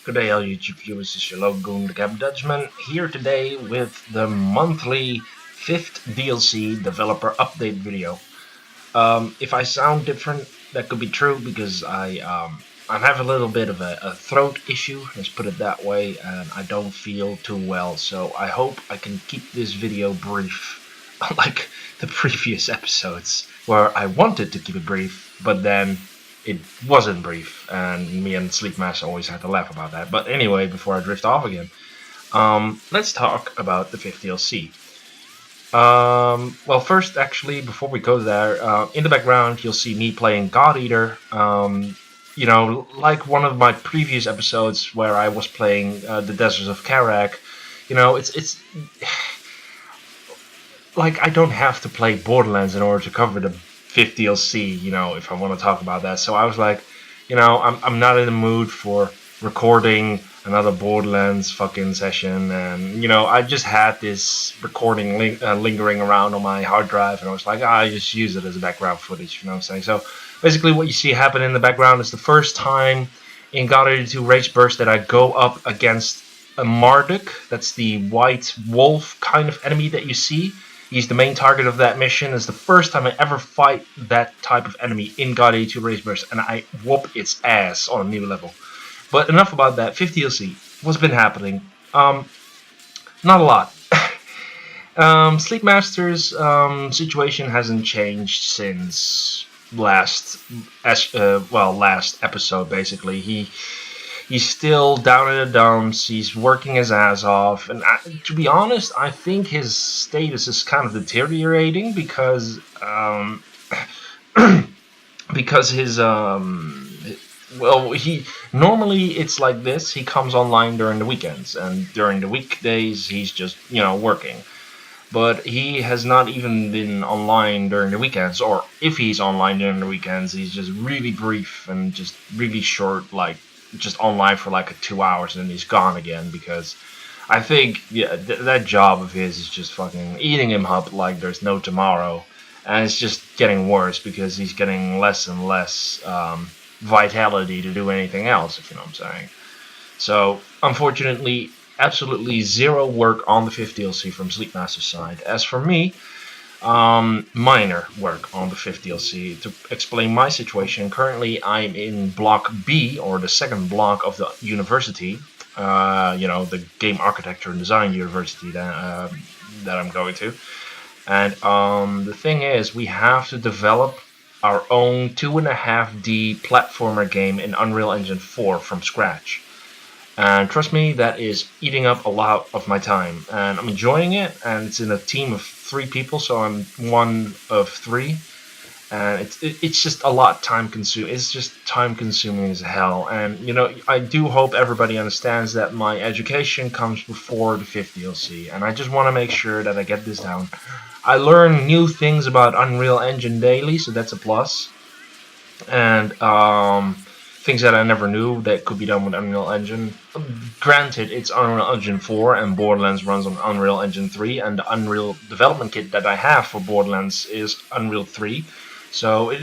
Good day, all YouTube viewers. This is your Logoon, the Cab Dutchman, here today with the monthly 5th DLC developer update video. If I sound different, that could be true because I have a little bit of a throat issue, let's put it that way, and I don't feel too well. So I hope I can keep this video brief, unlike the previous episodes where I wanted to keep it brief, but then it wasn't brief, and me and Sleepmaster always had to laugh about that. But anyway, before I drift off again, let's talk about the 5th DLC. Well, first, actually, before we go there, in the background you'll see me playing God Eater. You know, like one of my previous episodes where I was playing the Deserts of Karak. You know, it's like I don't have to play Borderlands in order to cover the 5th DLC, you know, if I want to talk about that. So I was like, you know, I'm not in the mood for recording another Borderlands fucking session, and you know, I just had this recording lingering around on my hard drive, and I was like, I just use it as a background footage, you know what I'm saying? So basically what you see happen in the background is the first time in God Eater 2 Rage Burst that I go up against a Marduk. That's the white wolf kind of enemy that you see. He's the main target of that mission. It's the first time I ever fight that type of enemy in God Eater 2 Rage Burst, and I whoop its ass on a new level. But enough about that. 5th DLC. What's been happening? Not a lot. Sleepmaster's situation hasn't changed since last episode. Basically, he's still down in the dumps. He's working his ass off, and to be honest, I think his status is kind of deteriorating because because his well, he normally it's like this. He comes online during the weekends, and during the weekdays he's just, you know, working. But he has not even been online during the weekends, or if he's online during the weekends, he's just really brief and just really short, like just online for like 2 hours and then he's gone again, because I think that job of his is just fucking eating him up like there's no tomorrow, and it's just getting worse because he's getting less and less vitality to do anything else, if you know what I'm saying. So unfortunately, absolutely zero work on the 5th DLC from Sleepmaster's side. As for me, minor work on the 5th DLC. To explain my situation, currently I'm in Block B, or the second block of the university, you know, the Game Architecture and Design University that I'm going to. And the thing is, we have to develop our own 2.5D platformer game in Unreal Engine 4 from scratch. And trust me, that is eating up a lot of my time, and I'm enjoying it. And it's in a team of 3 people, so I'm one of 3, and it's just a lot time consuming. It's just time consuming as hell. And you know, I do hope everybody understands that my education comes before the 5th DLC, and I just want to make sure that I get this down. I learn new things about Unreal Engine daily, so that's a plus. And things that I never knew that could be done with Unreal Engine. Granted, it's Unreal Engine 4 and Borderlands runs on Unreal Engine 3, and the Unreal development kit that I have for Borderlands is Unreal 3. So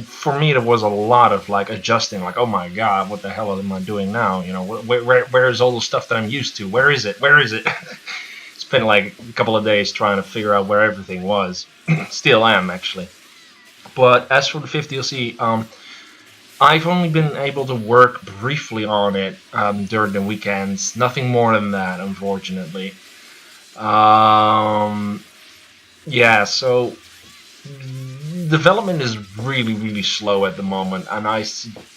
for me, there was a lot of like adjusting, like, oh my god, what the hell am I doing now? You know, where is all the stuff that I'm used to? Where is it? Where is it? Spent like a couple of days trying to figure out where everything was. Still am, actually. But as for the 5th DLC, I've only been able to work briefly on it during the weekends. Nothing more than that, unfortunately. Yeah, so development is really, really slow at the moment, and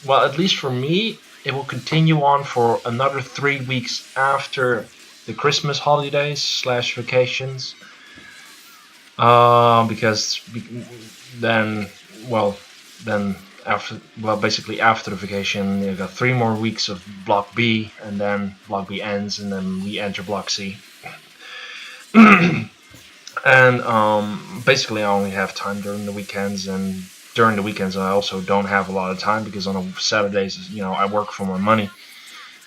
well, at least for me, it will continue on for another 3 weeks after the Christmas holidays / vacations. Because then basically after the vacation, you've got 3 more weeks of Block B, and then Block B ends, and then we enter Block C. And basically I only have time during the weekends, and during the weekends I also don't have a lot of time, because on Saturdays, you know, I work for my money,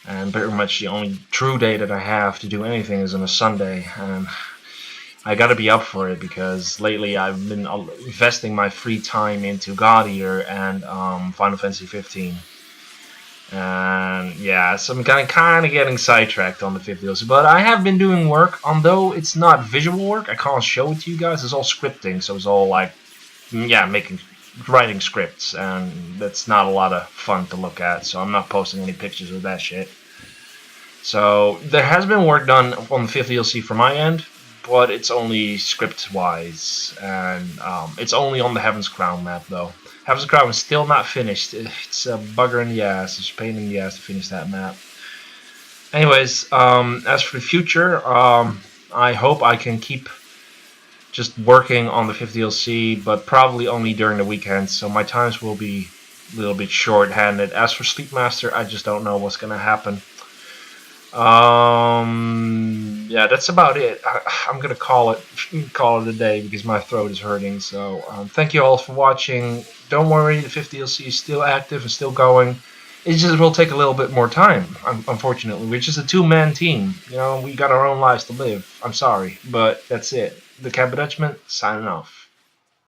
and pretty much the only true day that I have to do anything is on a Sunday, and I gotta be up for it, because lately I've been investing my free time into God Eater and Final Fantasy 15. And yeah, so I'm kind of getting sidetracked on the 50 DLC. But I have been doing work, although it's not visual work. I can't show it to you guys. It's all scripting, so it's all like, yeah, writing scripts, and that's not a lot of fun to look at. So I'm not posting any pictures of that shit. So there has been work done on the 50 DLC from my end, but it's only script-wise, and it's only on the Heaven's Crown map, though. Heaven's Crown is still not finished. It's a bugger in the ass. It's a pain in the ass to finish that map. Anyways, as for the future, I hope I can keep just working on the 50 DLC, but probably only during the weekends, so my times will be a little bit short-handed. As for Sleepmaster, I just don't know what's going to happen. Yeah, that's about it. I'm gonna call it a day because my throat is hurting. So thank you all for watching. Don't worry, the 50 DLC is still active and still going. It just will take a little bit more time. Unfortunately, we're just a two-man team. You know, we got our own lives to live. I'm sorry, but that's it. The Camper Dutchman signing off.